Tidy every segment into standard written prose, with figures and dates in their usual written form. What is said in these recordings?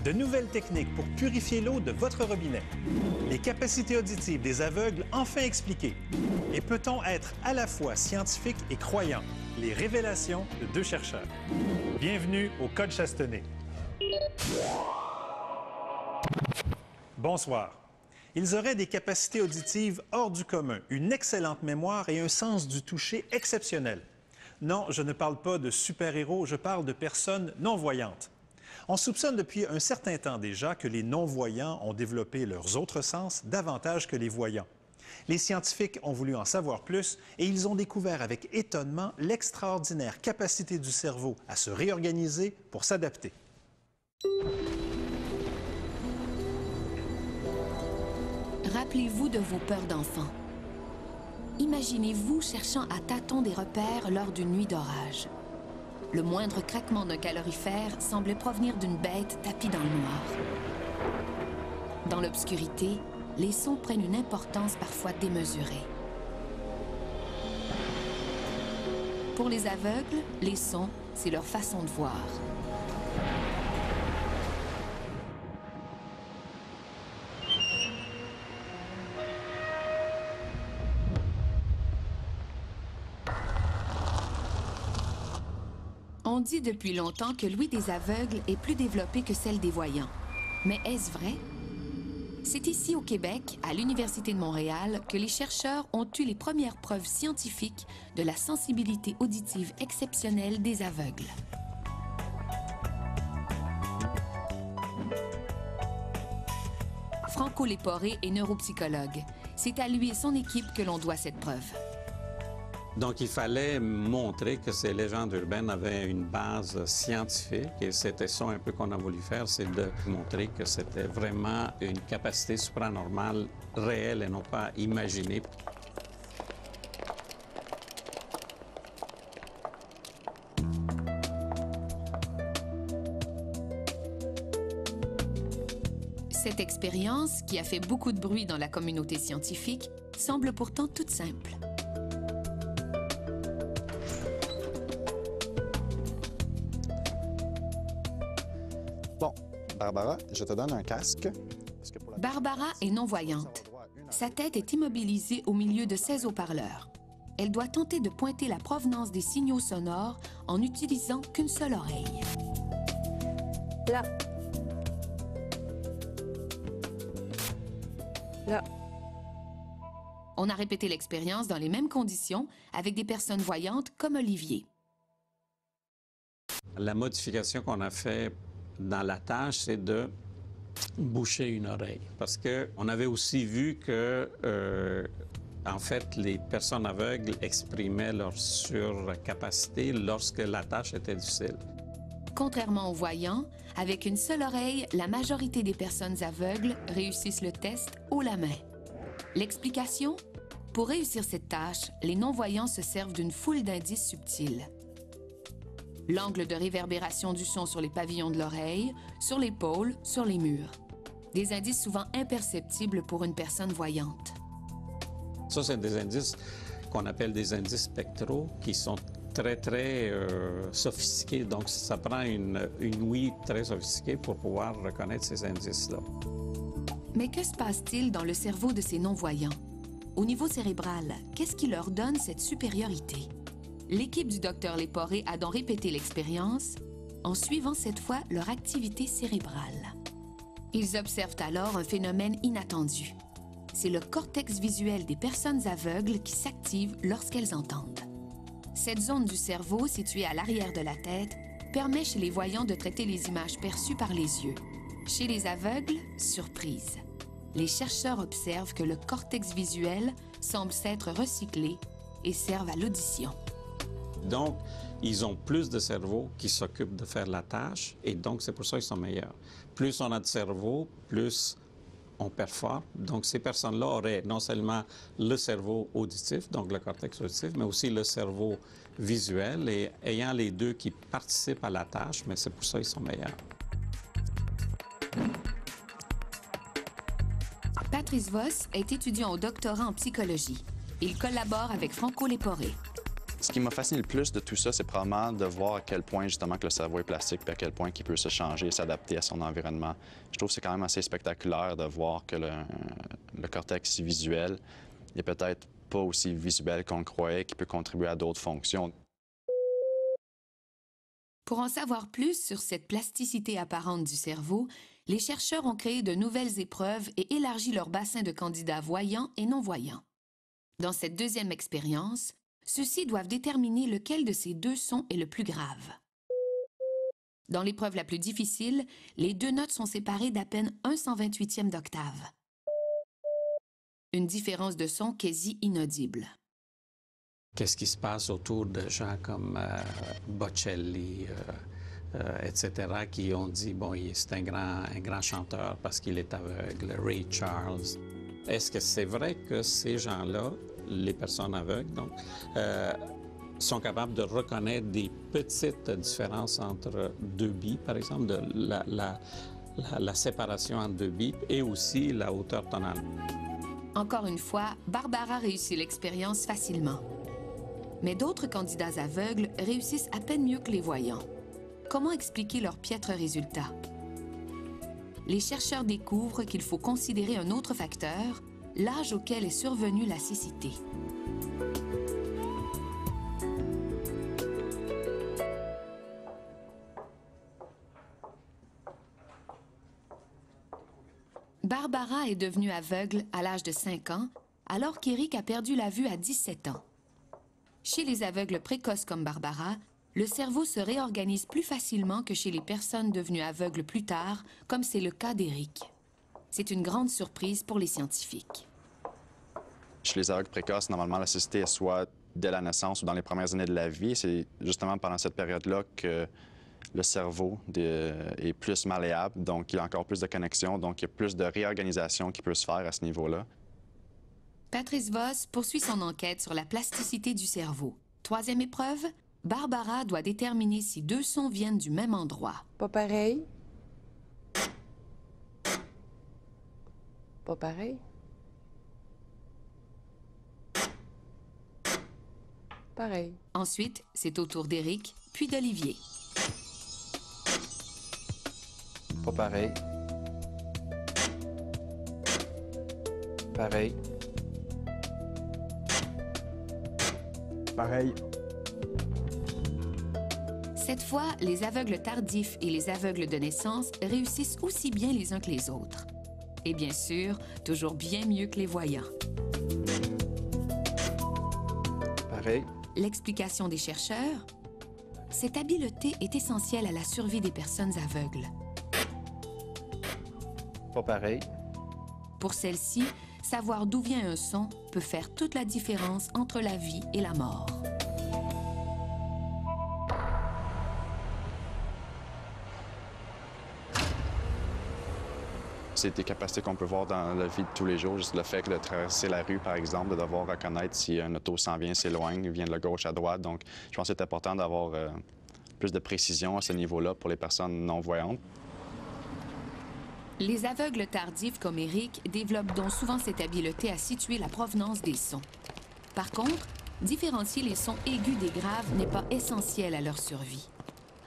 De nouvelles techniques pour purifier l'eau de votre robinet. Les capacités auditives des aveugles enfin expliquées. Et peut-on être à la fois scientifique et croyant? Les révélations de deux chercheurs. Bienvenue au Code Chastenay. Bonsoir. Ils auraient des capacités auditives hors du commun, une excellente mémoire et un sens du toucher exceptionnel. Non, je ne parle pas de super-héros, je parle de personnes non-voyantes. On soupçonne depuis un certain temps déjà que les non-voyants ont développé leurs autres sens davantage que les voyants. Les scientifiques ont voulu en savoir plus et ils ont découvert avec étonnement l'extraordinaire capacité du cerveau à se réorganiser pour s'adapter. Rappelez-vous de vos peurs d'enfant. Imaginez-vous cherchant à tâtons des repères lors d'une nuit d'orage. Le moindre craquement d'un calorifère semblait provenir d'une bête tapie dans le noir. Dans l'obscurité, les sons prennent une importance parfois démesurée. Pour les aveugles, les sons, c'est leur façon de voir. On dit depuis longtemps que l'ouïe des aveugles est plus développée que celle des voyants. Mais est-ce vrai? C'est ici au Québec, à l'Université de Montréal, que les chercheurs ont eu les premières preuves scientifiques de la sensibilité auditive exceptionnelle des aveugles. Franco Léporé est neuropsychologue. C'est à lui et son équipe que l'on doit cette preuve. Donc, il fallait montrer que ces légendes urbaines avaient une base scientifique et c'était ça un peu qu'on a voulu faire, c'est de montrer que c'était vraiment une capacité supranormale réelle et non pas imaginée. Cette expérience, qui a fait beaucoup de bruit dans la communauté scientifique, semble pourtant toute simple. Bon, Barbara, je te donne un casque. Barbara est non-voyante. Sa tête est immobilisée au milieu de 16 haut-parleurs. Elle doit tenter de pointer la provenance des signaux sonores en n'utilisant qu'une seule oreille. Là. Là. On a répété l'expérience dans les mêmes conditions avec des personnes voyantes comme Olivier. La modification qu'on a faite dans la tâche, c'est de boucher une oreille. Parce qu'on avait aussi vu que, en fait, les personnes aveugles exprimaient leur surcapacité lorsque la tâche était difficile. Contrairement aux voyants, avec une seule oreille, la majorité des personnes aveugles réussissent le test haut la main. L'explication? Pour réussir cette tâche, les non-voyants se servent d'une foule d'indices subtils. L'angle de réverbération du son sur les pavillons de l'oreille, sur l'épaule, sur les murs. Des indices souvent imperceptibles pour une personne voyante. Ça, c'est des indices qu'on appelle des indices spectraux qui sont très sophistiqués. Donc, ça prend une ouïe très sophistiquée pour pouvoir reconnaître ces indices-là. Mais que se passe-t-il dans le cerveau de ces non-voyants? Au niveau cérébral, qu'est-ce qui leur donne cette supériorité? L'équipe du Dr Léporé a donc répété l'expérience en suivant cette fois leur activité cérébrale. Ils observent alors un phénomène inattendu. C'est le cortex visuel des personnes aveugles qui s'active lorsqu'elles entendent. Cette zone du cerveau, située à l'arrière de la tête, permet chez les voyants de traiter les images perçues par les yeux. Chez les aveugles, surprise. Les chercheurs observent que le cortex visuel semble s'être recyclé et serve à l'audition. Donc, ils ont plus de cerveau qui s'occupe de faire la tâche et donc c'est pour ça qu'ils sont meilleurs. Plus on a de cerveau, plus on performe. Donc, ces personnes-là auraient non seulement le cerveau auditif, donc le cortex auditif, mais aussi le cerveau visuel et ayant les deux qui participent à la tâche, mais c'est pour ça qu'ils sont meilleurs. Patrice Voss est étudiant au doctorat en psychologie. Il collabore avec Franco Léporé. Ce qui m'a fasciné le plus de tout ça, c'est probablement de voir à quel point, justement, que le cerveau est plastique, puis à quel point il peut se changer et s'adapter à son environnement. Je trouve que c'est quand même assez spectaculaire de voir que le cortex visuel n'est peut-être pas aussi visuel qu'on le croyait, qui peut contribuer à d'autres fonctions. Pour en savoir plus sur cette plasticité apparente du cerveau, les chercheurs ont créé de nouvelles épreuves et élargi leur bassin de candidats voyants et non-voyants. Dans cette deuxième expérience, ceux-ci doivent déterminer lequel de ces deux sons est le plus grave. Dans l'épreuve la plus difficile, les deux notes sont séparées d'à peine 1/128e d'octave. Une différence de son quasi inaudible. Qu'est-ce qui se passe autour de gens comme Bocelli, etc., qui ont dit, bon, c'est un grand chanteur parce qu'il est aveugle, Ray Charles. Est-ce que c'est vrai que ces gens-là, les personnes aveugles, donc, sont capables de reconnaître des petites différences entre deux bips, par exemple, de la séparation entre deux bips et aussi la hauteur tonale? Encore une fois, Barbara réussit l'expérience facilement. Mais d'autres candidats aveugles réussissent à peine mieux que les voyants. Comment expliquer leurs piètres résultats? Les chercheurs découvrent qu'il faut considérer un autre facteur, l'âge auquel est survenue la cécité. Barbara est devenue aveugle à l'âge de 5 ans, alors qu'Éric a perdu la vue à 17 ans. Chez les aveugles précoces comme Barbara, le cerveau se réorganise plus facilement que chez les personnes devenues aveugles plus tard, comme c'est le cas d'Éric. C'est une grande surprise pour les scientifiques. Chez les aveugles précoces, normalement, la cécité est soit dès la naissance ou dans les premières années de la vie. C'est justement pendant cette période-là que le cerveau est plus malléable, donc il y a encore plus de connexions, donc il y a plus de réorganisation qui peut se faire à ce niveau-là. Patrice Voss poursuit son enquête sur la plasticité du cerveau. Troisième épreuve, Barbara doit déterminer si deux sons viennent du même endroit. Pas pareil. Pas pareil. Pareil. Ensuite, c'est au tour d'Éric, puis d'Olivier. Pas pareil. Pareil. Pareil. Cette fois, les aveugles tardifs et les aveugles de naissance réussissent aussi bien les uns que les autres. Et bien sûr, toujours bien mieux que les voyants. Pareil. L'explication des chercheurs? Cette habileté est essentielle à la survie des personnes aveugles. Pas pareil. Pour celles-ci, savoir d'où vient un son peut faire toute la différence entre la vie et la mort. C'est des capacités qu'on peut voir dans la vie de tous les jours. Juste le fait de traverser la rue, par exemple, de devoir reconnaître si un auto s'en vient, s'éloigne, vient de la gauche à droite. Donc, je pense que c'est important d'avoir plus de précision à ce niveau-là pour les personnes non-voyantes. Les aveugles tardifs comme Éric développent donc souvent cette habileté à situer la provenance des sons. Par contre, différencier les sons aigus des graves n'est pas essentiel à leur survie.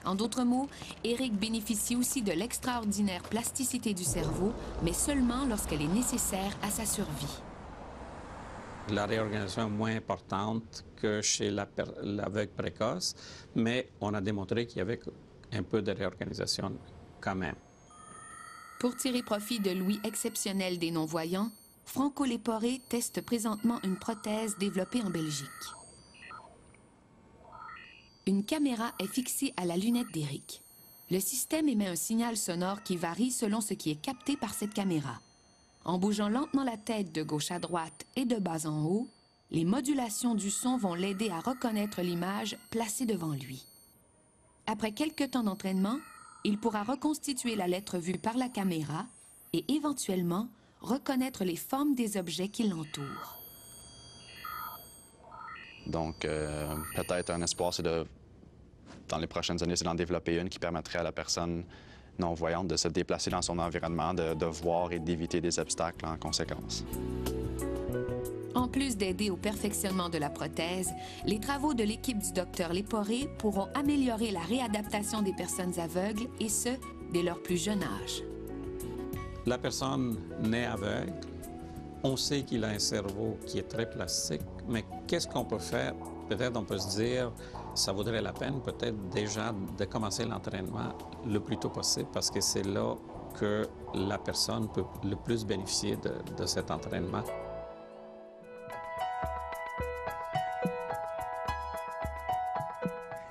En d'autres mots, Éric bénéficie aussi de l'extraordinaire plasticité du cerveau, mais seulement lorsqu'elle est nécessaire à sa survie. La réorganisation est moins importante que chez l'aveugle précoce, mais on a démontré qu'il y avait un peu de réorganisation quand même. Pour tirer profit de l'ouïe exceptionnelle des non-voyants, Franco Leporé teste présentement une prothèse développée en Belgique. Une caméra est fixée à la lunette d'Éric. Le système émet un signal sonore qui varie selon ce qui est capté par cette caméra. En bougeant lentement la tête de gauche à droite et de bas en haut, les modulations du son vont l'aider à reconnaître l'image placée devant lui. Après quelques temps d'entraînement, il pourra reconstituer la lettre vue par la caméra et éventuellement reconnaître les formes des objets qui l'entourent. Donc, peut-être un espoir, c'est dans les prochaines années, c'est d'en développer une qui permettrait à la personne non-voyante de se déplacer dans son environnement, de voir et d'éviter des obstacles en conséquence. En plus d'aider au perfectionnement de la prothèse, les travaux de l'équipe du Dr Léporé pourront améliorer la réadaptation des personnes aveugles, et ce, dès leur plus jeune âge. La personne naît aveugle, on sait qu'il a un cerveau qui est très plastique, mais qu'est-ce qu'on peut faire? Peut-être on peut se dire, ça vaudrait la peine peut-être déjà de commencer l'entraînement le plus tôt possible, parce que c'est là que la personne peut le plus bénéficier de cet entraînement.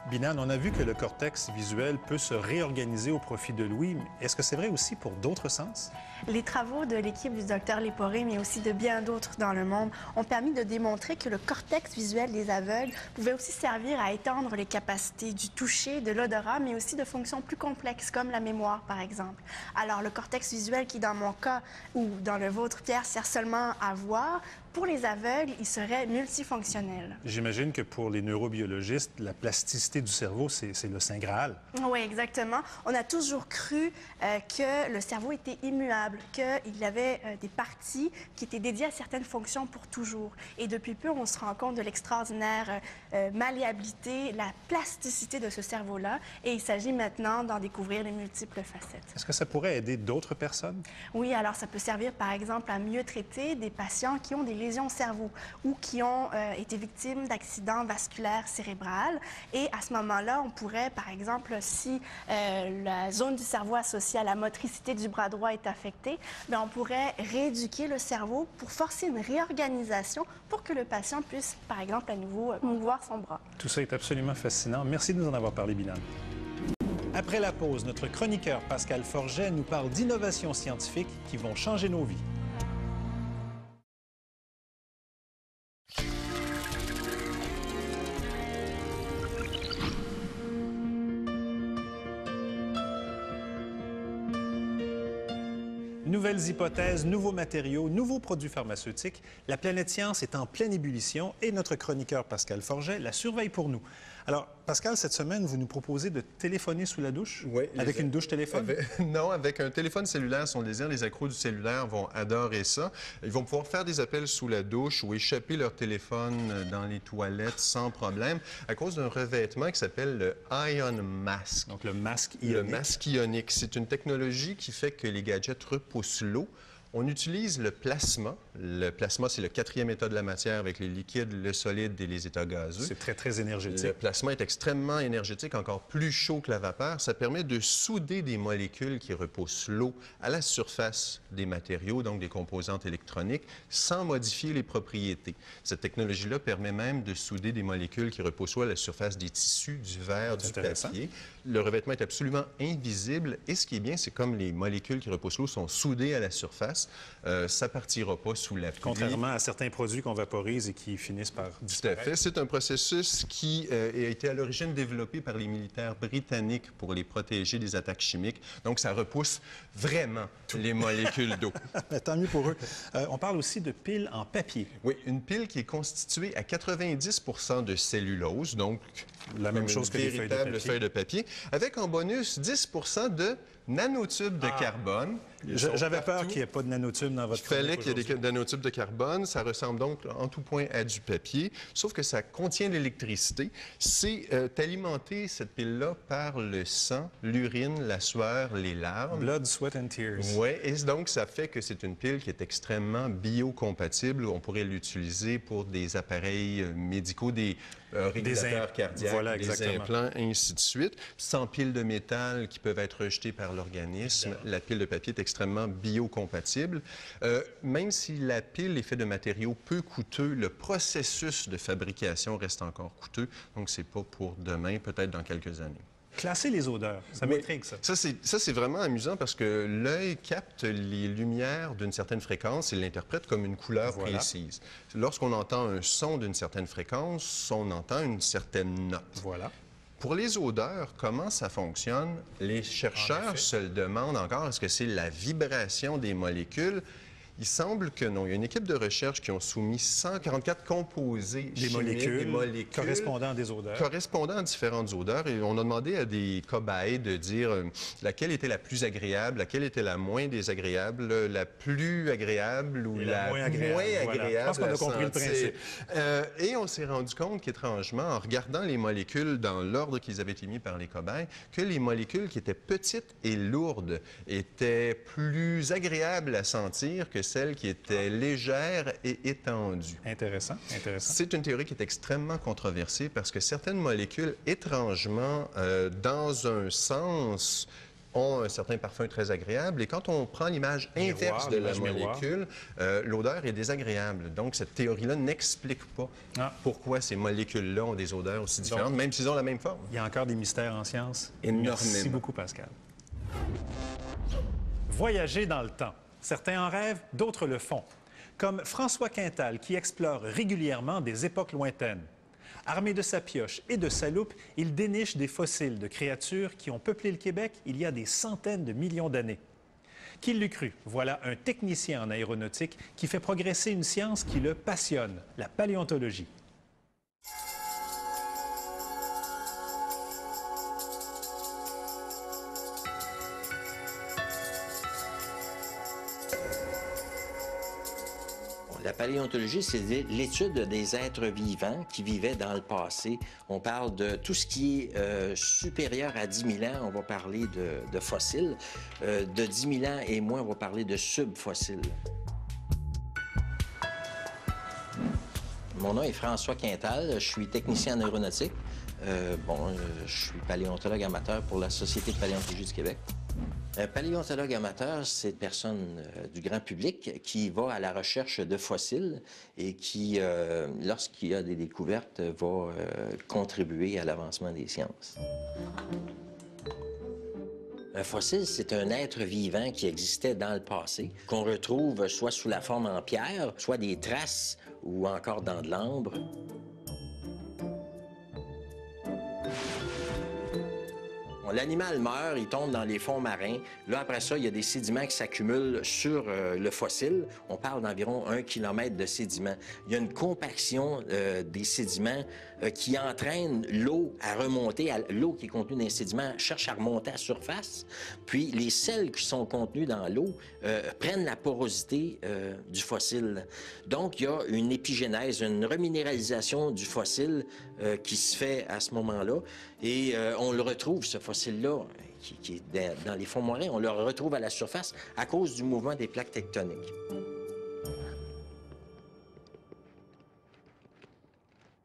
Binan, on a vu que le cortex visuel peut se réorganiser au profit de l'ouïe. Est-ce que c'est vrai aussi pour d'autres sens? Les travaux de l'équipe du Dr Léporé, mais aussi de bien d'autres dans le monde, ont permis de démontrer que le cortex visuel des aveugles pouvait aussi servir à étendre les capacités du toucher, de l'odorat, mais aussi de fonctions plus complexes, comme la mémoire, par exemple. Alors, le cortex visuel qui, dans mon cas, ou dans le vôtre, Pierre, sert seulement à voir, pour les aveugles, il serait multifonctionnel. J'imagine que pour les neurobiologistes, la plasticité du cerveau, c'est le Saint Graal. Oui, exactement. On a toujours cru que le cerveau était immuable, qu'il avait des parties qui étaient dédiées à certaines fonctions pour toujours. Et depuis peu, on se rend compte de l'extraordinaire malléabilité, la plasticité de ce cerveau-là. Et il s'agit maintenant d'en découvrir les multiples facettes. Est-ce que ça pourrait aider d'autres personnes? Oui, alors ça peut servir, par exemple, à mieux traiter des patients qui ont des lésions au cerveau ou qui ont été victimes d'accidents vasculaires cérébrales. Et à ce moment-là, on pourrait, par exemple, si la zone du cerveau associée à la motricité du bras droit est affectée, bien, on pourrait rééduquer le cerveau pour forcer une réorganisation pour que le patient puisse, par exemple, à nouveau mouvoir son bras. Tout ça est absolument fascinant. Merci de nous en avoir parlé, Binan. Après la pause, notre chroniqueur Pascal Forget nous parle d'innovations scientifiques qui vont changer nos vies. Nouvelles hypothèses, nouveaux matériaux, nouveaux produits pharmaceutiques. La planète science est en pleine ébullition et notre chroniqueur Pascal Forget la surveille pour nous. Alors, Pascal, cette semaine, vous nous proposez de téléphoner sous la douche? Oui. Avec une douche téléphone? Non, avec un téléphone cellulaire, si on le désire, les accros du cellulaire vont adorer ça. Ils vont pouvoir faire des appels sous la douche ou échapper leur téléphone dans les toilettes sans problème à cause d'un revêtement qui s'appelle le Ion Mask. Donc, le masque ionique. Le masque ionique. C'est une technologie qui fait que les gadgets repoussent l'eau. On utilise le plasma. Le plasma, c'est le quatrième état de la matière avec les liquides, le solide et les états gazeux. C'est très, très énergétique. Le plasma est extrêmement énergétique, encore plus chaud que la vapeur. Ça permet de souder des molécules qui repoussent l'eau à la surface des matériaux, donc des composantes électroniques, sans modifier les propriétés. Cette technologie-là permet même de souder des molécules qui repoussent l'eau à la surface des tissus, du verre, du papier. Le revêtement est absolument invisible. Et ce qui est bien, c'est comme les molécules qui repoussent l'eau sont soudées à la surface, ça partira pas sous la pluie. Contrairement à certains produits qu'on vaporise et qui finissent par disparaître. Tout à fait. C'est un processus qui a été à l'origine développé par les militaires britanniques pour les protéger des attaques chimiques. Donc, ça repousse vraiment les molécules d'eau. Tant mieux pour eux. On parle aussi de piles en papier. Oui, une pile qui est constituée à 90 de cellulose, donc la même chose que les feuilles de papier, avec en bonus 10 de nanotubes de carbone. J'avais peur qu'il n'y ait pas de nanotubes dans votre chronique. Il fallait qu'il y ait des nanotubes de carbone. Ça ressemble donc en tout point à du papier, sauf que ça contient de l'électricité. C'est alimenté, cette pile-là, par le sang, l'urine, la sueur, les larmes. Blood, sweat and tears. Oui, et donc ça fait que c'est une pile qui est extrêmement biocompatible. On pourrait l'utiliser pour des appareils médicaux, des régulateurs cardiaques, voilà, des implants, ainsi de suite. Sans piles de métal qui peuvent être rejetées par l'organisme, la pile de papier est extrêmement biocompatible. Même si la pile est faite de matériaux peu coûteux, le processus de fabrication reste encore coûteux. Donc, c'est pas pour demain, peut-être dans quelques années. Classer les odeurs, ça m'intrigue, ça. Ça, c'est vraiment amusant parce que l'œil capte les lumières d'une certaine fréquence et l'interprète comme une couleur précise. Lorsqu'on entend un son d'une certaine fréquence, on entend une certaine note. Voilà. Pour les odeurs, comment ça fonctionne? Les chercheurs se le demandent encore. Est-ce que c'est la vibration des molécules? Il semble que non. Il y a une équipe de recherche qui ont soumis 144 composés Des chimiques, des molécules correspondant à des odeurs. correspondant à différentes odeurs. Et on a demandé à des cobayes de dire laquelle était la plus agréable, laquelle était la moins désagréable, la plus agréable ou la moins agréable. Voilà. Je pense qu'on a compris le principe. Et on s'est rendu compte qu'étrangement, en regardant les molécules dans l'ordre qu'ils avaient été mis par les cobayes, que les molécules qui étaient petites et lourdes étaient plus agréables à sentir que celles qui étaient légères et étendues. Intéressant, intéressant. C'est une théorie qui est extrêmement controversée parce que certaines molécules, étrangement, dans un sens, ont un certain parfum très agréable. Et quand on prend l'image inverse de la molécule, l'odeur est désagréable. Donc, cette théorie-là n'explique pas pourquoi ces molécules-là ont des odeurs aussi différentes, même s'ils ont la même forme. Il y a encore des mystères en science. Énormément. Merci beaucoup, Pascal. Voyager dans le temps. Certains en rêvent, d'autres le font. Comme François Quintal, qui explore régulièrement des époques lointaines. Armé de sa pioche et de sa loupe, il déniche des fossiles de créatures qui ont peuplé le Québec il y a des centaines de millions d'années. Qui l'eût cru? Voilà un technicien en aéronautique qui fait progresser une science qui le passionne, la paléontologie. La paléontologie, c'est l'étude des êtres vivants qui vivaient dans le passé. On parle de tout ce qui est supérieur à 10 000 ans, on va parler de fossiles. De 10 000 ans et moins, on va parler de subfossiles. Mon nom est François Quintal, je suis technicien en aéronautique. Je suis paléontologue amateur pour la Société de paléontologie du Québec. Un paléontologue amateur, c'est une personne du grand public qui va à la recherche de fossiles et qui, lorsqu'il y a des découvertes, va contribuer à l'avancement des sciences. Un fossile, c'est un être vivant qui existait dans le passé, qu'on retrouve soit sous la forme en pierre, soit des traces ou encore dans de l'ambre. L'animal meurt, il tombe dans les fonds marins. Là, après ça, il y a des sédiments qui s'accumulent sur le fossile. On parle d'environ 1 km de sédiments. Il y a une compaction des sédiments qui entraîne l'eau à remonter. L'eau qui est contenue dans les sédiments cherche à remonter à la surface. Puis, les sels qui sont contenus dans l'eau prennent la porosité du fossile. Donc, il y a une épigénèse, une reminéralisation du fossile qui se fait à ce moment-là. Et on le retrouve, ce fossile-là, qui est dans les fonds marins, on le retrouve à la surface à cause du mouvement des plaques tectoniques.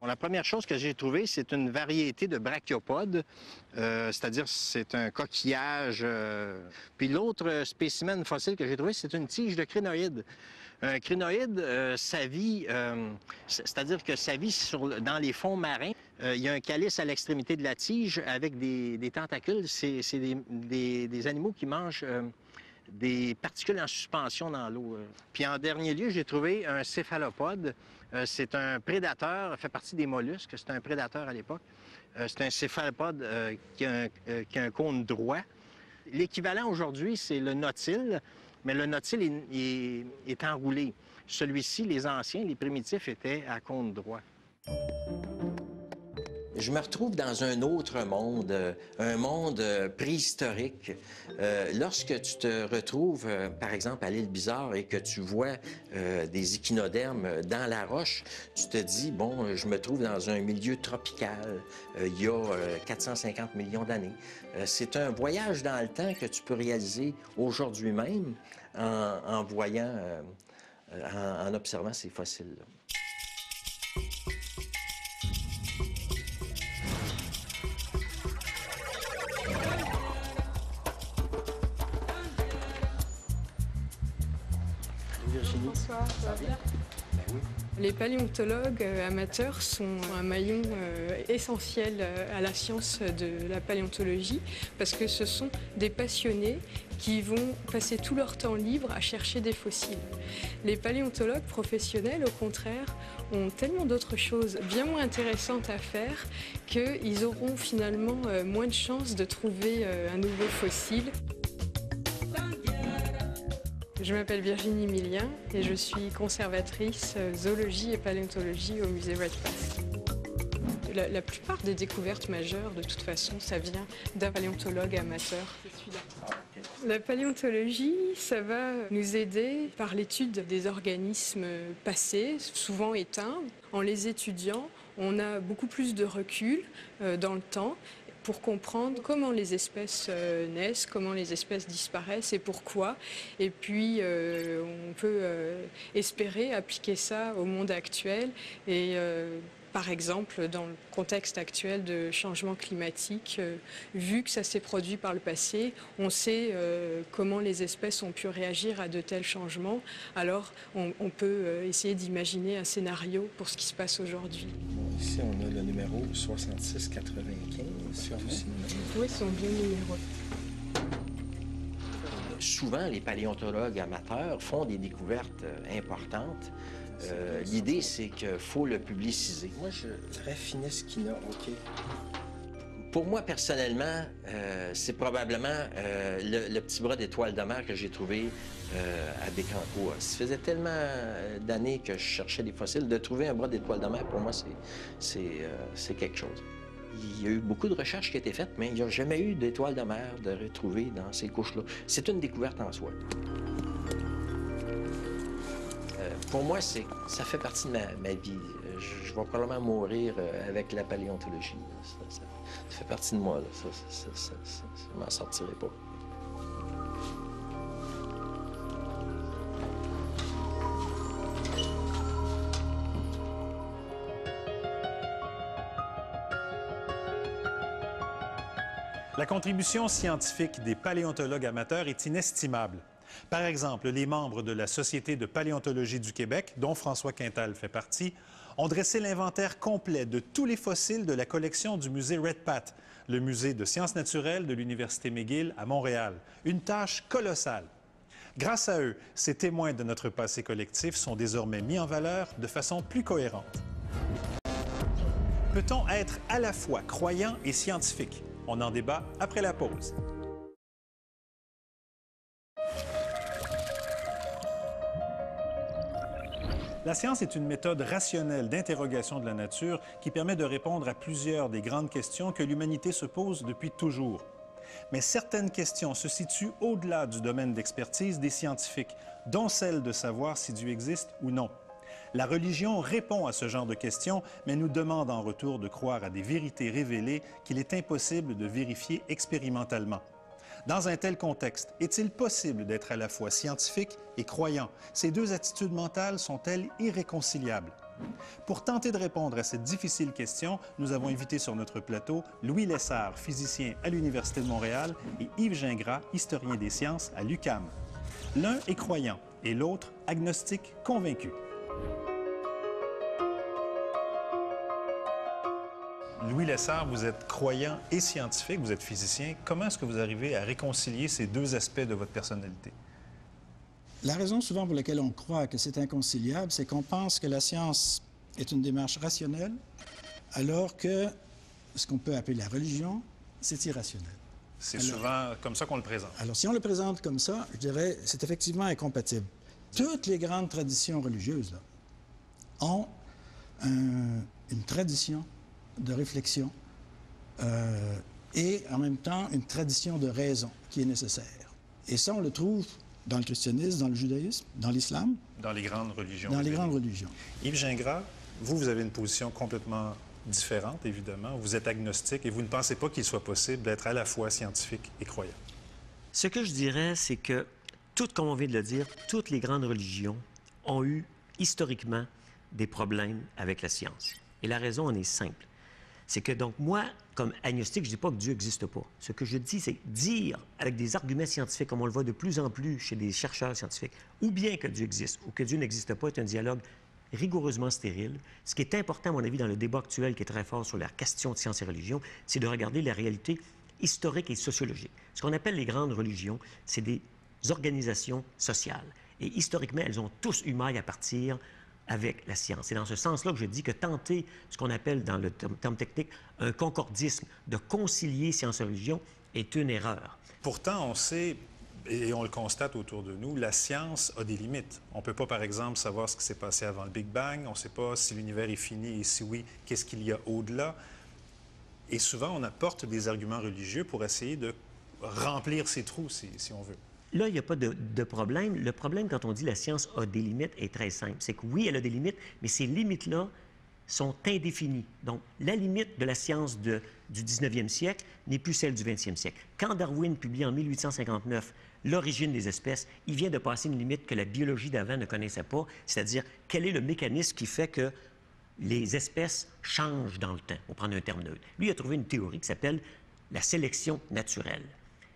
Bon, la première chose que j'ai trouvée, c'est une variété de brachiopodes, c'est-à-dire c'est un coquillage. Puis l'autre spécimen fossile que j'ai trouvé, c'est une tige de crinoïde. Un crinoïde, ça vit, c'est-à-dire que ça vit dans les fonds marins. Il y a un calice à l'extrémité de la tige avec des tentacules. C'est des animaux qui mangent des particules en suspension dans l'eau. Puis en dernier lieu, j'ai trouvé un céphalopode. C'est un prédateur, fait partie des mollusques. C'est un prédateur à l'époque. C'est un céphalopode qui a un cône droit. L'équivalent aujourd'hui, c'est le nautile. Mais le nautile est enroulé. Celui-ci, les anciens, les primitifs, étaient à cône droit. Je me retrouve dans un autre monde, un monde préhistorique. Lorsque tu te retrouves, par exemple, à l'île Bizarre et que tu vois des échinodermes dans la roche, tu te dis, bon, je me trouve dans un milieu tropical il y a 450 millions d'années. C'est un voyage dans le temps que tu peux réaliser aujourd'hui même en voyant, en observant ces fossiles-là. Bonsoir, ça va bien? Les paléontologues amateurs sont un maillon essentiel à la science de la paléontologie parce que ce sont des passionnés qui vont passer tout leur temps libre à chercher des fossiles. Les paléontologues professionnels, au contraire, ont tellement d'autres choses bien moins intéressantes à faire qu'ils auront finalement moins de chances de trouver un nouveau fossile. Je m'appelle Virginie Millien et je suis conservatrice zoologie et paléontologie au musée Redpath. La plupart des découvertes majeures, de toute façon, ça vient d'un paléontologue amateur. C'est celui-là. La paléontologie, ça va nous aider par l'étude des organismes passés, souvent éteints. En les étudiant, on a beaucoup plus de recul dans le temps pour comprendre comment les espèces naissent, comment les espèces disparaissent et pourquoi. Et puis, on peut espérer appliquer ça au monde actuel et par exemple, dans le contexte actuel de changement climatique, vu que ça s'est produit par le passé, on sait comment les espèces ont pu réagir à de tels changements. Alors, on peut essayer d'imaginer un scénario pour ce qui se passe aujourd'hui. Ici, on a le numéro 6695. Oui, ils sont bien numérotés. Souvent, les paléontologues amateurs font des découvertes importantes. L'idée, c'est qu'il faut le publiciser. Moi, je dirais Fineskina, OK. Pour moi, personnellement, c'est probablement le petit bras d'étoile de mer que j'ai trouvé à Bécancour. Ça faisait tellement d'années que je cherchais des fossiles. De trouver un bras d'étoile de mer, pour moi, c'est quelque chose. Il y a eu beaucoup de recherches qui ont été faites, mais il n'y a jamais eu d'étoile de mer de retrouver dans ces couches-là. C'est une découverte en soi. Pour moi, ça fait partie de ma vie. Je vais probablement mourir avec la paléontologie. Ça fait partie de moi. Là. Je m'en sortirai pas. La contribution scientifique des paléontologues amateurs est inestimable. Par exemple, les membres de la Société de paléontologie du Québec, dont François Quintal fait partie, ont dressé l'inventaire complet de tous les fossiles de la collection du musée Redpath, le musée de sciences naturelles de l'Université McGill à Montréal. Une tâche colossale. Grâce à eux, ces témoins de notre passé collectif sont désormais mis en valeur de façon plus cohérente. Peut-on être à la fois croyant et scientifique? On en débat après la pause. La science est une méthode rationnelle d'interrogation de la nature qui permet de répondre à plusieurs des grandes questions que l'humanité se pose depuis toujours. Mais certaines questions se situent au-delà du domaine d'expertise des scientifiques, dont celle de savoir si Dieu existe ou non. La religion répond à ce genre de questions, mais nous demande en retour de croire à des vérités révélées qu'il est impossible de vérifier expérimentalement. Dans un tel contexte, est-il possible d'être à la fois scientifique et croyant? Ces deux attitudes mentales sont-elles irréconciliables? Pour tenter de répondre à cette difficile question, nous avons invité sur notre plateau Louis Lessard, physicien à l'Université de Montréal, et Yves Gingras, historien des sciences à l'UQAM. L'un est croyant et l'autre agnostique convaincu. Louis Lessard, vous êtes croyant et scientifique, vous êtes physicien. Comment est-ce que vous arrivez à réconcilier ces deux aspects de votre personnalité? La raison souvent pour laquelle on croit que c'est inconciliable, c'est qu'on pense que la science est une démarche rationnelle, alors que ce qu'on peut appeler la religion, c'est irrationnel. C'est souvent comme ça qu'on le présente. Alors, si on le présente comme ça, je dirais, c'est effectivement incompatible. Toutes les grandes traditions religieuses là, ont une tradition de réflexion et en même temps une tradition de raison qui est nécessaire. Et ça, on le trouve dans le christianisme, dans le judaïsme, dans l'islam. Dans les grandes religions. Dans les grandes religions. Yves Gingras, vous avez une position complètement différente, évidemment. Vous êtes agnostique et vous ne pensez pas qu'il soit possible d'être à la fois scientifique et croyant. Ce que je dirais, c'est que, comme on vient de le dire, toutes les grandes religions ont eu historiquement des problèmes avec la science. Et la raison en est simple. C'est que, donc, moi, comme agnostique, je ne dis pas que Dieu n'existe pas. Ce que je dis, c'est dire, avec des arguments scientifiques, comme on le voit de plus en plus chez des chercheurs scientifiques, ou bien que Dieu existe, ou que Dieu n'existe pas, est un dialogue rigoureusement stérile. Ce qui est important, à mon avis, dans le débat actuel qui est très fort sur la question de science et religion, c'est de regarder la réalité historique et sociologique. Ce qu'on appelle les grandes religions, c'est des organisations sociales. Et historiquement, elles ont tous eu maille à partir avec la science. C'est dans ce sens-là que je dis que tenter ce qu'on appelle, dans le terme technique, un concordisme de concilier science et religion est une erreur. Pourtant, on sait et on le constate autour de nous, la science a des limites. On ne peut pas, par exemple, savoir ce qui s'est passé avant le Big Bang. On ne sait pas si l'univers est fini et si oui, qu'est-ce qu'il y a au-delà. Et souvent, on apporte des arguments religieux pour essayer de remplir ces trous, si on veut. Là, il n'y a pas de problème. Le problème, quand on dit la science a des limites, est très simple. C'est que oui, elle a des limites, mais ces limites-là sont indéfinies. Donc, la limite de la science du 19e siècle n'est plus celle du 20e siècle. Quand Darwin publie en 1859 L'origine des espèces, il vient de passer une limite que la biologie d'avant ne connaissait pas, c'est-à-dire quel est le mécanisme qui fait que les espèces changent dans le temps, pour prendre un terme neutre. Lui, il a trouvé une théorie qui s'appelle la sélection naturelle.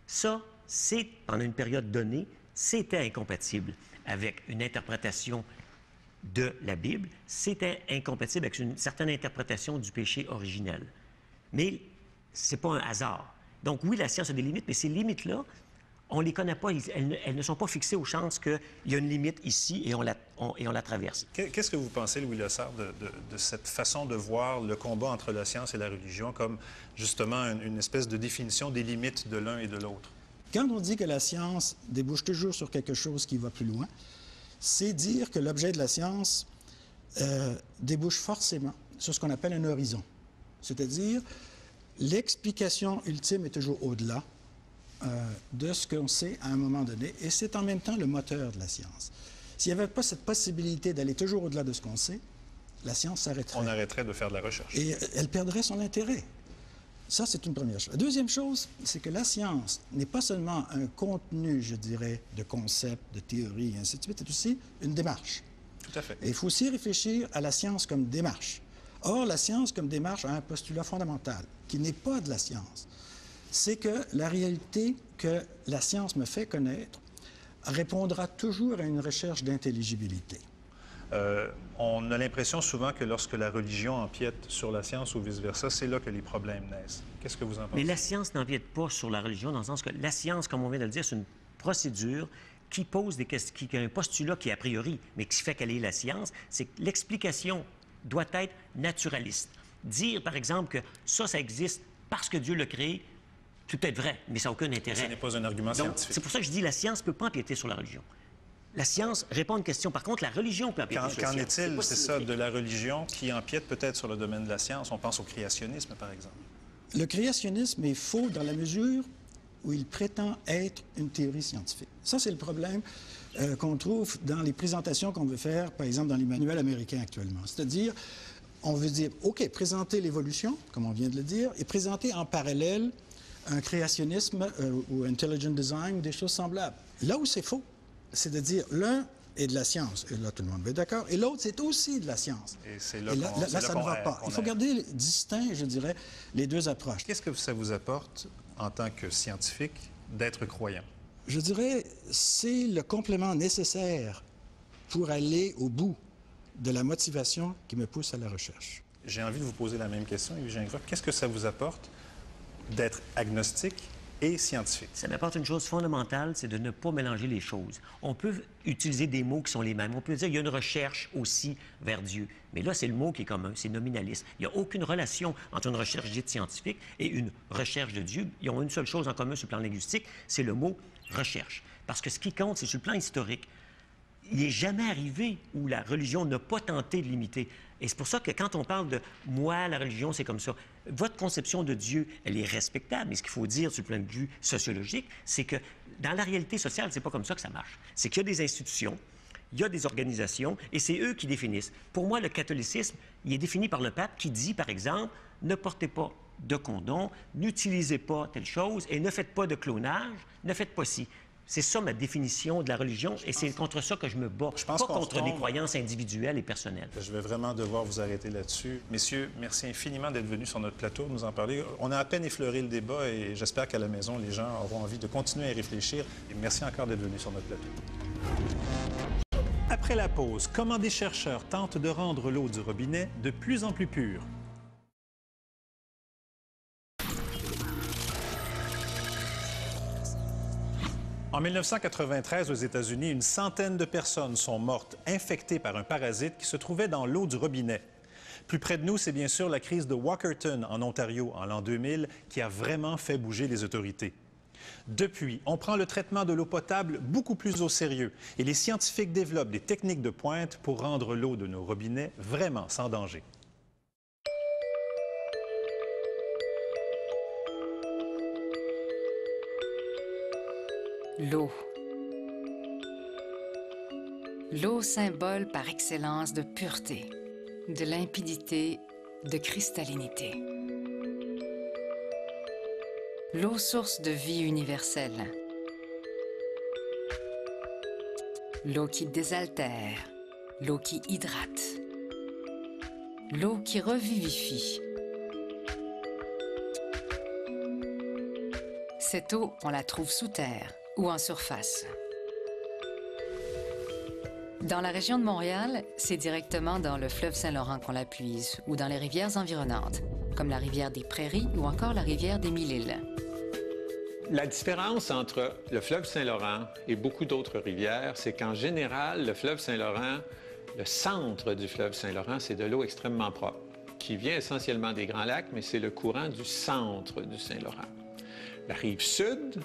Ça, c'est, pendant une période donnée, c'était incompatible avec une interprétation de la Bible, c'était incompatible avec une certaine interprétation du péché originel. Mais ce n'est pas un hasard. Donc oui, la science a des limites, mais ces limites-là, on ne les connaît pas, elles ne sont pas fixées aux chances qu'il y a une limite ici et on la traverse. Qu'est-ce que vous pensez, Louis Lessard, de cette façon de voir le combat entre la science et la religion comme justement une espèce de définition des limites de l'un et de l'autre? Quand on dit que la science débouche toujours sur quelque chose qui va plus loin, c'est dire que l'objet de la science débouche forcément sur ce qu'on appelle un horizon. C'est-à-dire, l'explication ultime est toujours au-delà de ce qu'on sait à un moment donné, et c'est en même temps le moteur de la science. S'il n'y avait pas cette possibilité d'aller toujours au-delà de ce qu'on sait, la science s'arrêterait. On arrêterait de faire de la recherche. Et elle perdrait son intérêt. Ça, c'est une première chose. La deuxième chose, c'est que la science n'est pas seulement un contenu, je dirais, de concepts, de théories, et ainsi de suite, c'est aussi une démarche. Tout à fait. Et il faut aussi réfléchir à la science comme démarche. Or, la science comme démarche a un postulat fondamental, qui n'est pas de la science. C'est que la réalité que la science me fait connaître répondra toujours à une recherche d'intelligibilité. On a l'impression souvent que lorsque la religion empiète sur la science ou vice-versa, c'est là que les problèmes naissent. Qu'est-ce que vous en pensez? Mais la science n'empiète pas sur la religion dans le sens que la science, comme on vient de le dire, c'est une procédure qui pose des questions, qui a un postulat qui est a priori, mais qui fait qu'elle est la science, c'est que l'explication doit être naturaliste. Dire, par exemple, que ça existe parce que Dieu l'a créé, c'est peut-être vrai, mais ça n'a aucun intérêt. Ce n'est pas un argument scientifique. C'est pour ça que je dis que la science ne peut pas empiéter sur la religion. La science répond à une question. Par contre, la religion peut empiéter sur la science. Qu'en est-il, c'est ça, de la religion qui empiète peut-être sur le domaine de la science? On pense au créationnisme, par exemple. Le créationnisme est faux dans la mesure où il prétend être une théorie scientifique. Ça, c'est le problème qu'on trouve dans les présentations qu'on veut faire, par exemple, dans les manuels américains actuellement. C'est-à-dire, on veut dire, OK, présenter l'évolution, comme on vient de le dire, et présenter en parallèle un créationnisme ou intelligent design, des choses semblables. Là où c'est faux, c'est de dire l'un est de la science, et là tout le monde va être d'accord, et l'autre c'est aussi de la science. Et c'est là, là ça ne va pas. Il faut garder distinct, je dirais, les deux approches. Qu'est-ce que ça vous apporte en tant que scientifique d'être croyant? Je dirais, c'est le complément nécessaire pour aller au bout de la motivation qui me pousse à la recherche. J'ai envie de vous poser la même question, Eugène Groff. Qu'est-ce que ça vous apporte d'être agnostique et scientifique? Ça m'apporte une chose fondamentale, c'est de ne pas mélanger les choses. On peut utiliser des mots qui sont les mêmes. On peut dire qu'il y a une recherche aussi vers Dieu. Mais là, c'est le mot qui est commun, c'est nominaliste. Il n'y a aucune relation entre une recherche dite scientifique et une recherche de Dieu. Ils ont une seule chose en commun sur le plan linguistique, c'est le mot recherche. Parce que ce qui compte, c'est sur le plan historique. Il n'est jamais arrivé où la religion n'a pas tenté de l'imiter. Et c'est pour ça que quand on parle de « moi, la religion, c'est comme ça », votre conception de Dieu, elle est respectable. Mais ce qu'il faut dire du point de vue sociologique, c'est que dans la réalité sociale, c'est pas comme ça que ça marche. C'est qu'il y a des institutions, il y a des organisations, et c'est eux qui définissent. Pour moi, le catholicisme, il est défini par le pape qui dit, par exemple, ne portez pas de condom, n'utilisez pas telle chose, et ne faites pas de clonage, ne faites pas ci. C'est ça ma définition de la religion, et c'est contre ça que je me bats, pas contre des croyances individuelles et personnelles. Je vais vraiment devoir vous arrêter là-dessus. Messieurs, merci infiniment d'être venus sur notre plateau, nous en parler. On a à peine effleuré le débat et j'espère qu'à la maison, les gens auront envie de continuer à y réfléchir. Et merci encore d'être venus sur notre plateau. Après la pause, comment des chercheurs tentent de rendre l'eau du robinet de plus en plus pure? En 1993, aux États-Unis, une centaine de personnes sont mortes infectées par un parasite qui se trouvait dans l'eau du robinet. Plus près de nous, c'est bien sûr la crise de Walkerton, en Ontario, en l'an 2000, qui a vraiment fait bouger les autorités. Depuis, on prend le traitement de l'eau potable beaucoup plus au sérieux et les scientifiques développent des techniques de pointe pour rendre l'eau de nos robinets vraiment sans danger. L'eau. L'eau, symbole par excellence de pureté, de limpidité, de cristallinité. L'eau, source de vie universelle. L'eau qui désaltère, l'eau qui hydrate, l'eau qui revivifie. Cette eau, on la trouve sous terre ou en surface. Dans la région de Montréal, c'est directement dans le fleuve Saint-Laurent qu'on la puise ou dans les rivières environnantes, comme la rivière des Prairies ou encore la rivière des Mille-Îles. La différence entre le fleuve Saint-Laurent et beaucoup d'autres rivières, c'est qu'en général, le fleuve Saint-Laurent, le centre du fleuve Saint-Laurent, c'est de l'eau extrêmement propre, qui vient essentiellement des Grands Lacs, mais c'est le courant du centre du Saint-Laurent. La rive sud,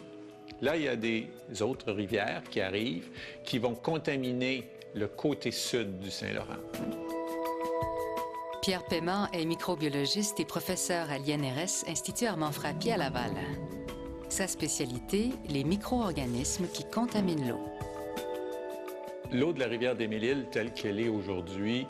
là, il y a des autres rivières qui arrivent, qui vont contaminer le côté sud du Saint-Laurent. Pierre Paiement est microbiologiste et professeur à l'INRS, Institut Armand-Frappier à Laval. Sa spécialité, les micro-organismes qui contaminent l'eau. L'eau de la rivière des Mille-Îles, telle qu'elle est aujourd'hui,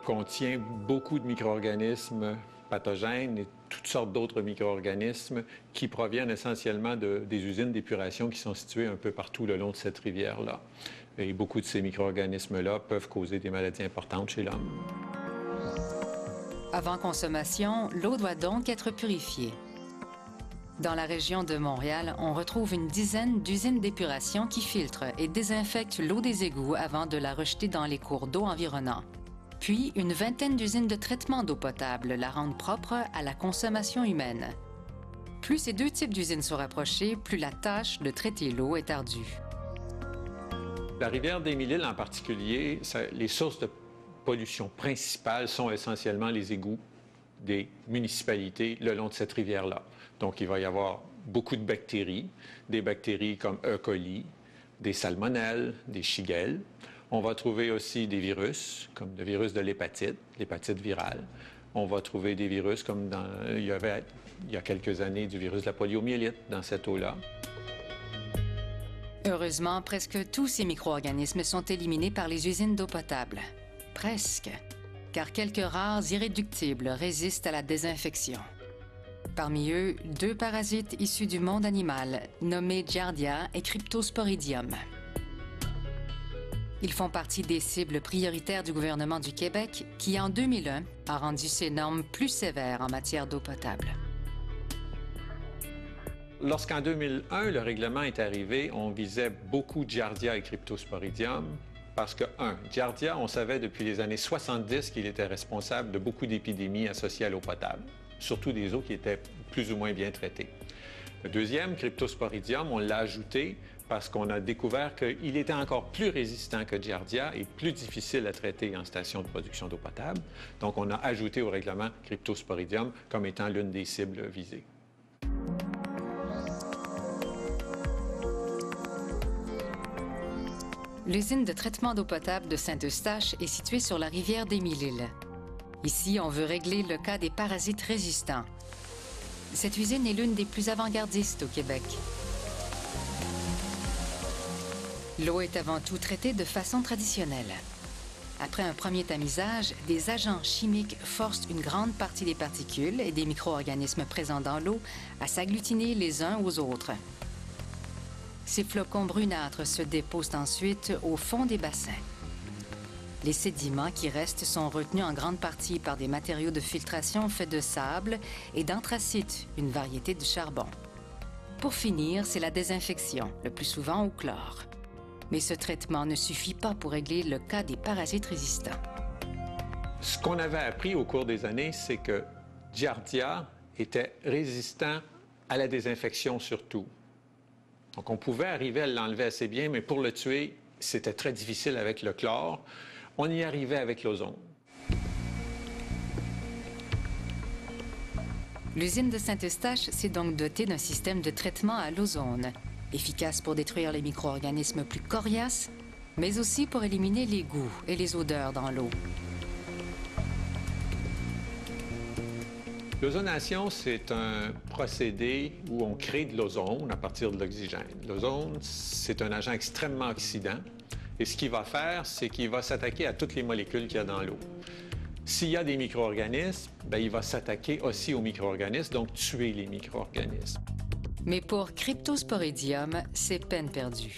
contient beaucoup de micro-organismes pathogènes et toutes sortes d'autres micro-organismes qui proviennent essentiellement des usines d'épuration qui sont situées un peu partout le long de cette rivière-là. Et beaucoup de ces micro-organismes-là peuvent causer des maladies importantes chez l'homme. Avant consommation, l'eau doit donc être purifiée. Dans la région de Montréal, on retrouve une dizaine d'usines d'épuration qui filtrent et désinfectent l'eau des égouts avant de la rejeter dans les cours d'eau environnants. Puis, une vingtaine d'usines de traitement d'eau potable la rendent propre à la consommation humaine. Plus ces deux types d'usines sont rapprochés, plus la tâche de traiter l'eau est ardue. La rivière des Mille-Îles en particulier, les sources de pollution principales sont essentiellement les égouts des municipalités le long de cette rivière-là. Donc, il va y avoir beaucoup de bactéries, des bactéries comme E. coli, des salmonelles, des shigelles. On va trouver aussi des virus, comme le virus de l'hépatite virale. On va trouver des virus comme il y avait, il y a quelques années, du virus de la poliomyélite dans cette eau-là. Heureusement, presque tous ces micro-organismes sont éliminés par les usines d'eau potable. Presque, car quelques rares irréductibles résistent à la désinfection. Parmi eux, deux parasites issus du monde animal, nommés Giardia et Cryptosporidium. Ils font partie des cibles prioritaires du gouvernement du Québec, qui, en 2001, a rendu ses normes plus sévères en matière d'eau potable. Lorsqu'en 2001, le règlement est arrivé, on visait beaucoup Giardia et Cryptosporidium parce que, Giardia, on savait depuis les années 70 qu'il était responsable de beaucoup d'épidémies associées à l'eau potable, surtout des eaux qui étaient plus ou moins bien traitées. Le deuxième, Cryptosporidium, on l'a ajouté parce qu'on a découvert qu'il était encore plus résistant que Giardia et plus difficile à traiter en station de production d'eau potable. Donc, on a ajouté au règlement Cryptosporidium comme étant l'une des cibles visées. L'usine de traitement d'eau potable de Saint-Eustache est située sur la rivière des Mille-Îles. Ici, on veut régler le cas des parasites résistants. Cette usine est l'une des plus avant-gardistes au Québec. L'eau est avant tout traitée de façon traditionnelle. Après un premier tamisage, des agents chimiques forcent une grande partie des particules et des micro-organismes présents dans l'eau à s'agglutiner les uns aux autres. Ces flocons brunâtres se déposent ensuite au fond des bassins. Les sédiments qui restent sont retenus en grande partie par des matériaux de filtration faits de sable et d'anthracite, une variété de charbon. Pour finir, c'est la désinfection, le plus souvent au chlore. Mais ce traitement ne suffit pas pour régler le cas des parasites résistants. Ce qu'on avait appris au cours des années, c'est que Giardia était résistant à la désinfection surtout. Donc, on pouvait arriver à l'enlever assez bien, mais pour le tuer, c'était très difficile avec le chlore. On y arrivait avec l'ozone. L'usine de Saint-Eustache s'est donc dotée d'un système de traitement à l'ozone, efficace pour détruire les micro-organismes plus coriaces, mais aussi pour éliminer les goûts et les odeurs dans l'eau. L'ozonation, c'est un procédé où on crée de l'ozone à partir de l'oxygène. L'ozone, c'est un agent extrêmement oxydant. Et ce qu'il va faire, c'est qu'il va s'attaquer à toutes les molécules qu'il y a dans l'eau. S'il y a des micro-organismes, bien, il va s'attaquer aussi aux micro-organismes, donc tuer les micro-organismes. Mais pour Cryptosporidium, c'est peine perdue.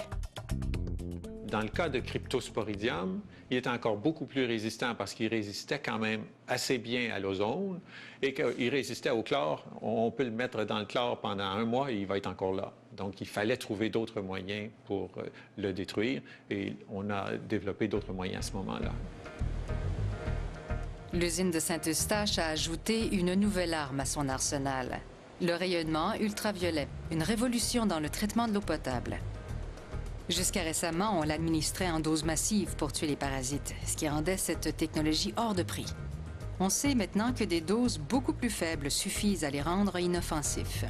Dans le cas de Cryptosporidium, il est encore beaucoup plus résistant parce qu'il résistait quand même assez bien à l'ozone et qu'il résistait au chlore. On peut le mettre dans le chlore pendant 1 mois et il va être encore là. Donc, il fallait trouver d'autres moyens pour le détruire et on a développé d'autres moyens à ce moment-là. L'usine de Saint-Eustache a ajouté une nouvelle arme à son arsenal, le rayonnement ultraviolet, une révolution dans le traitement de l'eau potable. Jusqu'à récemment, on l'administrait en doses massives pour tuer les parasites, ce qui rendait cette technologie hors de prix. On sait maintenant que des doses beaucoup plus faibles suffisent à les rendre inoffensifs.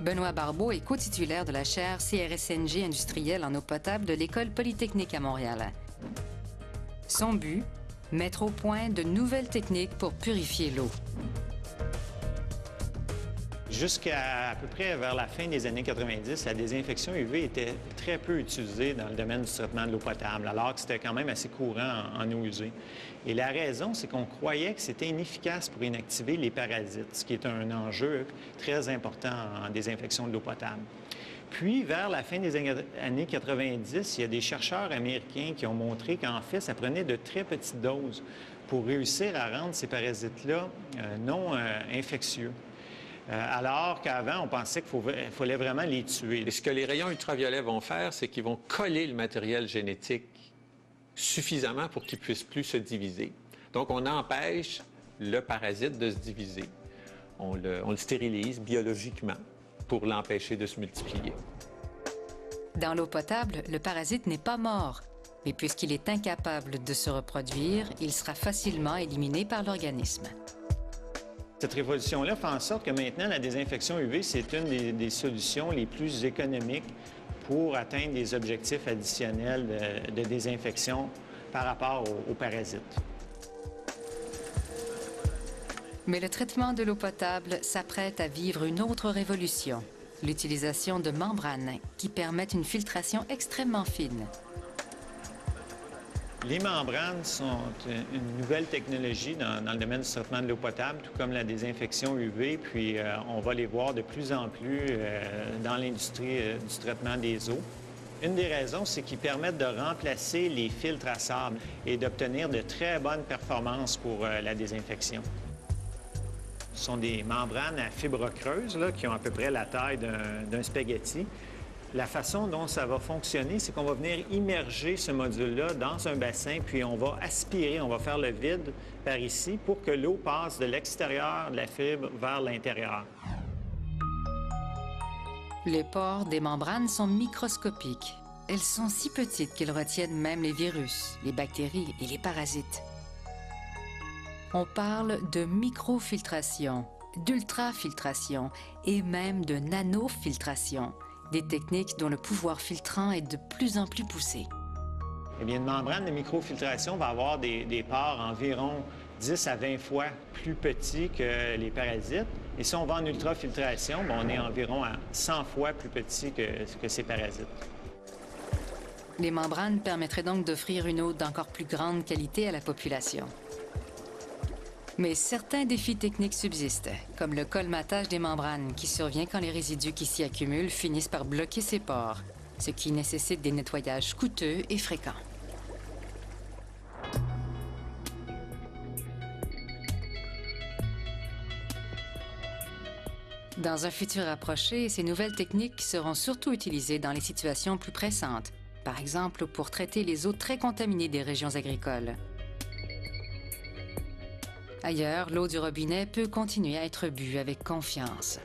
Benoît Barbeau est co-titulaire de la chaire CRSNG industrielle en eau potable de l'École polytechnique à Montréal. Son but, mettre au point de nouvelles techniques pour purifier l'eau. Jusqu'à peu près vers la fin des années 90, la désinfection UV était très peu utilisée dans le domaine du traitement de l'eau potable, alors que c'était quand même assez courant en eau usée. Et la raison, c'est qu'on croyait que c'était inefficace pour inactiver les parasites, ce qui est un enjeu très important en désinfection de l'eau potable. Puis, vers la fin des années 90, il y a des chercheurs américains qui ont montré qu'en fait, ça prenait de très petites doses pour réussir à rendre ces parasites-là non infectieux. Alors qu'avant, on pensait qu'il fallait vraiment les tuer. Et ce que les rayons ultraviolets vont faire, c'est qu'ils vont coller le matériel génétique suffisamment pour qu'il ne puisse plus se diviser. Donc, on empêche le parasite de se diviser. On le stérilise biologiquement pour l'empêcher de se multiplier. Dans l'eau potable, le parasite n'est pas mort, mais puisqu'il est incapable de se reproduire, il sera facilement éliminé par l'organisme. Cette révolution-là fait en sorte que maintenant, la désinfection UV, c'est une des solutions les plus économiques pour atteindre des objectifs additionnels de désinfection par rapport aux parasites. Mais le traitement de l'eau potable s'apprête à vivre une autre révolution, l'utilisation de membranes qui permettent une filtration extrêmement fine. Les membranes sont une nouvelle technologie dans le domaine du traitement de l'eau potable, tout comme la désinfection UV, puis on va les voir de plus en plus dans l'industrie du traitement des eaux. Une des raisons, c'est qu'ils permettent de remplacer les filtres à sable et d'obtenir de très bonnes performances pour la désinfection. Ce sont des membranes à fibres creuses là, qui ont à peu près la taille d'un spaghetti. La façon dont ça va fonctionner, c'est qu'on va venir immerger ce module-là dans un bassin, puis on va aspirer, on va faire le vide par ici pour que l'eau passe de l'extérieur de la fibre vers l'intérieur. Les pores des membranes sont microscopiques. Elles sont si petites qu'elles retiennent même les virus, les bactéries et les parasites. On parle de microfiltration, d'ultrafiltration et même de nanofiltration. Des techniques dont le pouvoir filtrant est de plus en plus poussé. Eh bien, une membrane de microfiltration va avoir des pores environ 10 à 20 fois plus petits que les parasites. Et si on va en ultrafiltration, bien, on est environ à 100 fois plus petit que ces parasites. Les membranes permettraient donc d'offrir une eau d'encore plus grande qualité à la population. Mais certains défis techniques subsistent, comme le colmatage des membranes qui survient quand les résidus qui s'y accumulent finissent par bloquer ces pores, ce qui nécessite des nettoyages coûteux et fréquents. Dans un futur approché, ces nouvelles techniques seront surtout utilisées dans les situations plus pressantes, par exemple pour traiter les eaux très contaminées des régions agricoles. Ailleurs, l'eau du robinet peut continuer à être bue avec confiance.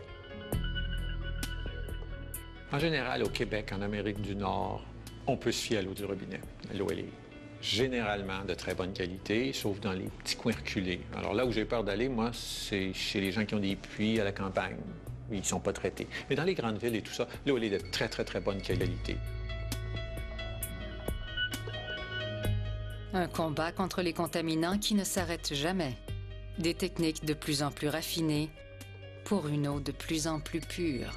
En général, au Québec, en Amérique du Nord, on peut se fier à l'eau du robinet. L'eau, elle est généralement de très bonne qualité, sauf dans les petits coins reculés. Alors là où j'ai peur d'aller, moi, c'est chez les gens qui ont des puits à la campagne. Ils ne sont pas traités. Mais dans les grandes villes et tout ça, l'eau, elle est de très, très, très bonne qualité. Un combat contre les contaminants qui ne s'arrête jamais. Des techniques de plus en plus raffinées pour une eau de plus en plus pure.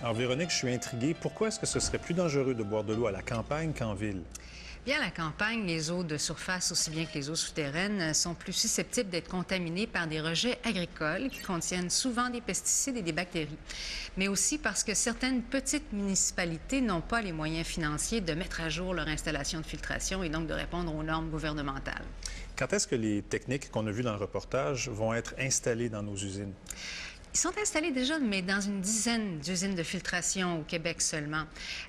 Alors, Véronique, je suis intriguée. Pourquoi est-ce que ce serait plus dangereux de boire de l'eau à la campagne qu'en ville? Bien, à la campagne, les eaux de surface, aussi bien que les eaux souterraines, sont plus susceptibles d'être contaminées par des rejets agricoles qui contiennent souvent des pesticides et des bactéries. Mais aussi parce que certaines petites municipalités n'ont pas les moyens financiers de mettre à jour leur installation de filtration et donc de répondre aux normes gouvernementales. Quand est-ce que les techniques qu'on a vues dans le reportage vont être installées dans nos usines? Ils sont installés déjà, mais dans une dizaine d'usines de filtration au Québec seulement.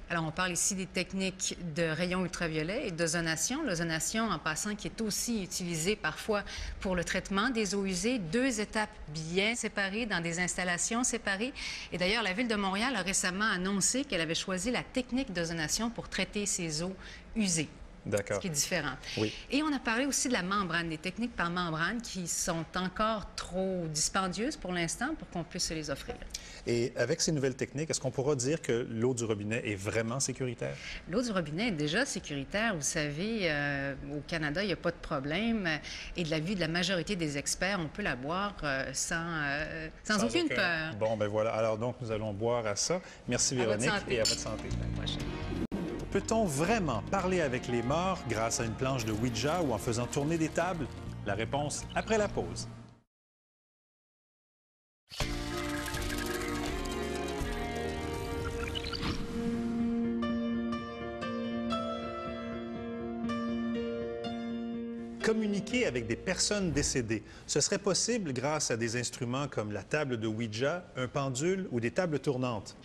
Alors, on parle ici des techniques de rayons ultraviolets et d'ozonation. L'ozonation, en passant, qui est aussi utilisée parfois pour le traitement des eaux usées. 2 étapes bien séparées dans des installations séparées. Et d'ailleurs, la Ville de Montréal a récemment annoncé qu'elle avait choisi la technique d'ozonation pour traiter ces eaux usées. D'accord. Ce qui est différent. Oui. Et on a parlé aussi de la membrane, des techniques par membrane qui sont encore trop dispendieuses pour l'instant pour qu'on puisse se les offrir. Et avec ces nouvelles techniques, est-ce qu'on pourra dire que l'eau du robinet est vraiment sécuritaire? L'eau du robinet est déjà sécuritaire. Vous savez, au Canada, il n'y a pas de problème. Et de l'avis de la majorité des experts, on peut la boire sans aucune peur. Bon, ben voilà. Alors donc, nous allons boire à ça. Merci Véronique et à votre santé. À la prochaine. Peut-on vraiment parler avec les morts grâce à une planche de Ouija ou en faisant tourner des tables? La réponse après la pause. Communiquer avec des personnes décédées, ce serait possible grâce à des instruments comme la table de Ouija, un pendule ou des tables tournantes.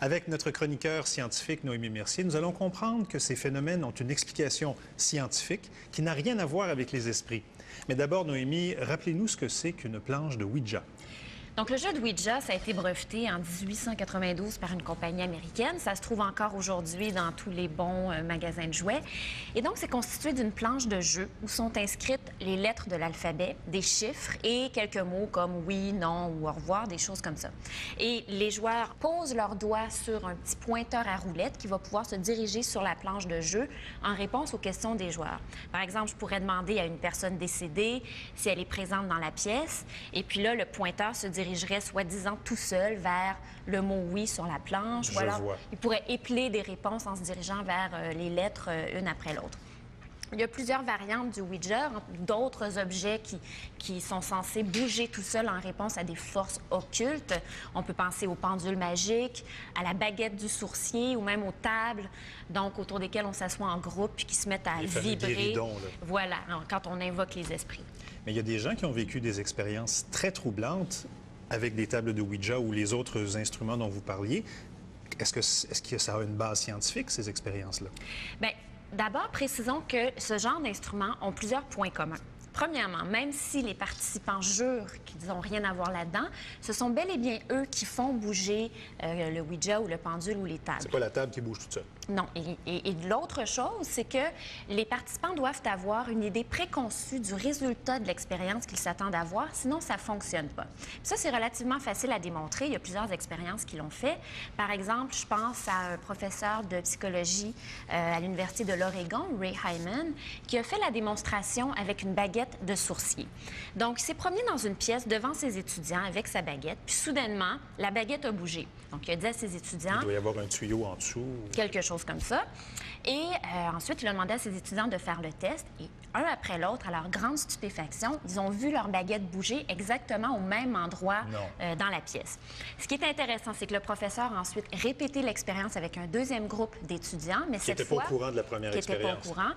Avec notre chroniqueur scientifique Noémie Mercier, nous allons comprendre que ces phénomènes ont une explication scientifique qui n'a rien à voir avec les esprits. Mais d'abord, Noémie, rappelez-nous ce que c'est qu'une planche de Ouija. Donc, le jeu de Ouija, ça a été breveté en 1892 par une compagnie américaine. Ça se trouve encore aujourd'hui dans tous les bons magasins de jouets. Et donc, c'est constitué d'une planche de jeu où sont inscrites les lettres de l'alphabet, des chiffres et quelques mots comme oui, non ou au revoir, des choses comme ça. Et les joueurs posent leurs doigts sur un petit pointeur à roulette qui va pouvoir se diriger sur la planche de jeu en réponse aux questions des joueurs. Par exemple, je pourrais demander à une personne décédée si elle est présente dans la pièce. Et puis là, le pointeur se dirigerait soi-disant tout seul vers le mot « oui » sur la planche. Je vois. Il pourrait épeler des réponses en se dirigeant vers les lettres une après l'autre. Il y a plusieurs variantes du Ouija, d'autres objets qui sont censés bouger tout seuls en réponse à des forces occultes. On peut penser aux pendules magiques, à la baguette du sourcier ou même aux tables, donc autour desquelles on s'assoit en groupe puis qui se mettent à vibrer. Guéridons, là. Voilà, quand on invoque les esprits. Mais il y a des gens qui ont vécu des expériences très troublantes avec des tables de Ouija ou les autres instruments dont vous parliez. Est-ce que ça a une base scientifique, ces expériences-là? Bien, d'abord, précisons que ce genre d'instruments ont plusieurs points communs. Premièrement, même si les participants jurent qu'ils n'ont rien à voir là-dedans, ce sont bel et bien eux qui font bouger le Ouija ou le pendule ou les tables. C'est pas la table qui bouge toute seule. Non. Et l'autre chose, c'est que les participants doivent avoir une idée préconçue du résultat de l'expérience qu'ils s'attendent à voir, sinon ça ne fonctionne pas. Puis ça, c'est relativement facile à démontrer. Il y a plusieurs expériences qui l'ont fait. Par exemple, je pense à un professeur de psychologie à l'Université de l'Oregon, Ray Hyman, qui a fait la démonstration avec une baguette de sourcier. Donc, il s'est promené dans une pièce devant ses étudiants avec sa baguette, puis soudainement, la baguette a bougé. Donc, il a dit à ses étudiants... Il doit y avoir un tuyau en dessous. Quelque chose comme ça. Et ensuite, il a demandé à ses étudiants de faire le test. Et un après l'autre, à leur grande stupéfaction, ils ont vu leur baguette bouger exactement au même endroit dans la pièce. Ce qui est intéressant, c'est que le professeur a ensuite répété l'expérience avec un deuxième groupe d'étudiants, mais qui n'était pas au courant de la première expérience. Qui n'était pas au courant.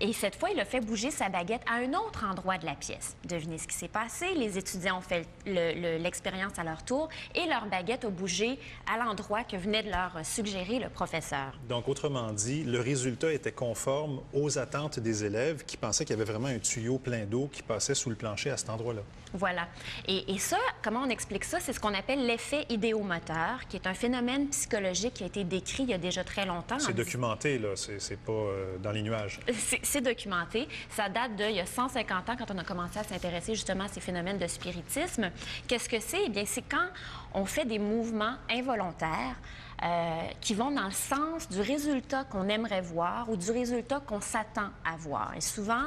Et cette fois, il a fait bouger sa baguette à un autre autre endroit de la pièce. Devinez ce qui s'est passé. Les étudiants ont fait l'expérience à leur tour et leur baguette a bougé à l'endroit que venait de leur suggérer le professeur. Donc, autrement dit, le résultat était conforme aux attentes des élèves qui pensaient qu'il y avait vraiment un tuyau plein d'eau qui passait sous le plancher à cet endroit-là. Voilà. Et ça, comment on explique ça? C'est ce qu'on appelle l'effet idéomoteur, qui est un phénomène psychologique qui a été décrit il y a déjà très longtemps. C'est documenté, là. C'est pas dans les nuages. C'est documenté. Ça date d'il y a 150 ans, quand on a commencé à s'intéresser justement à ces phénomènes de spiritisme. Qu'est-ce que c'est? Eh bien, c'est quand on fait des mouvements involontaires qui vont dans le sens du résultat qu'on aimerait voir ou du résultat qu'on s'attend à voir, et souvent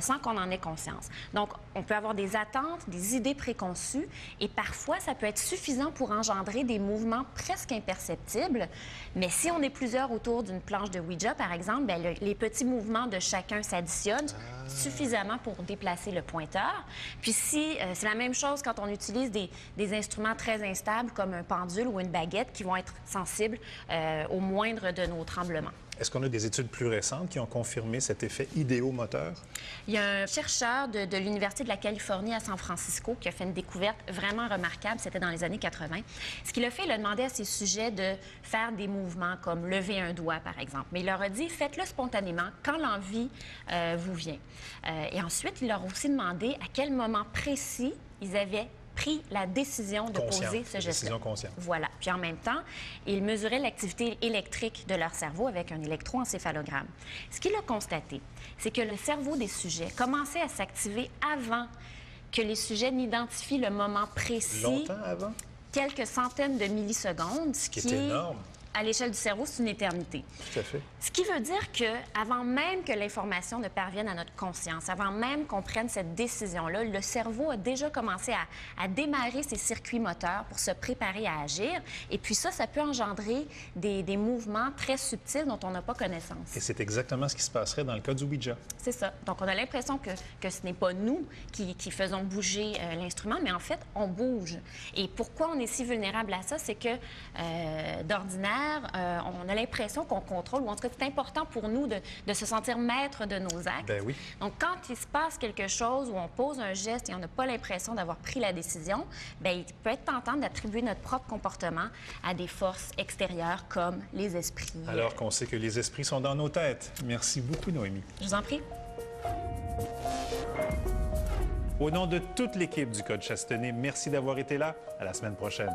sans qu'on en ait conscience. Donc, on peut avoir des attentes, des idées préconçues, et parfois, ça peut être suffisant pour engendrer des mouvements presque imperceptibles. Mais si on est plusieurs autour d'une planche de Ouija, par exemple, bien, les petits mouvements de chacun s'additionnent suffisamment pour déplacer le pointeur. Puis si c'est la même chose quand on utilise des instruments très instables comme un pendule ou une baguette qui vont être sensibles au moindre de nos tremblements. Est-ce qu'on a des études plus récentes qui ont confirmé cet effet idéomoteur? Il y a un chercheur de l'Université de la Californie à San Francisco qui a fait une découverte vraiment remarquable. C'était dans les années 80. Ce qu'il a fait, il a demandé à ses sujets de faire des mouvements comme lever un doigt, par exemple. Mais il leur a dit, faites-le spontanément quand l'envie vous vient. Et ensuite, il leur a aussi demandé à quel moment précis ils avaient pris la décision de poser ce geste. Décision consciente. Voilà. Puis en même temps, il mesurait l'activité électrique de leur cerveau avec un électroencéphalogramme. Ce qu'il a constaté, c'est que le cerveau des sujets commençait à s'activer avant que les sujets n'identifient le moment précis. Longtemps avant? Quelques centaines de millisecondes, ce qui est énorme. À l'échelle du cerveau, c'est une éternité. Tout à fait. Ce qui veut dire qu'avant même que l'information ne parvienne à notre conscience, avant même qu'on prenne cette décision-là, le cerveau a déjà commencé à démarrer ses circuits moteurs pour se préparer à agir. Et puis ça peut engendrer des mouvements très subtils dont on n'a pas connaissance. Et c'est exactement ce qui se passerait dans le cas du Ouija. C'est ça. Donc, on a l'impression que ce n'est pas nous qui faisons bouger l'instrument, mais en fait, on bouge. Et pourquoi on est si vulnérable à ça? C'est que, d'ordinaire, on a l'impression qu'on contrôle, ou en tout cas, c'est important pour nous de se sentir maître de nos actes. Ben oui. Donc, quand il se passe quelque chose où on pose un geste et on n'a pas l'impression d'avoir pris la décision, bien, il peut être tentant d'attribuer notre propre comportement à des forces extérieures comme les esprits. Alors qu'on sait que les esprits sont dans nos têtes. Merci beaucoup, Noémie. Je vous en prie. Au nom de toute l'équipe du Code Chastenay, merci d'avoir été là. À la semaine prochaine.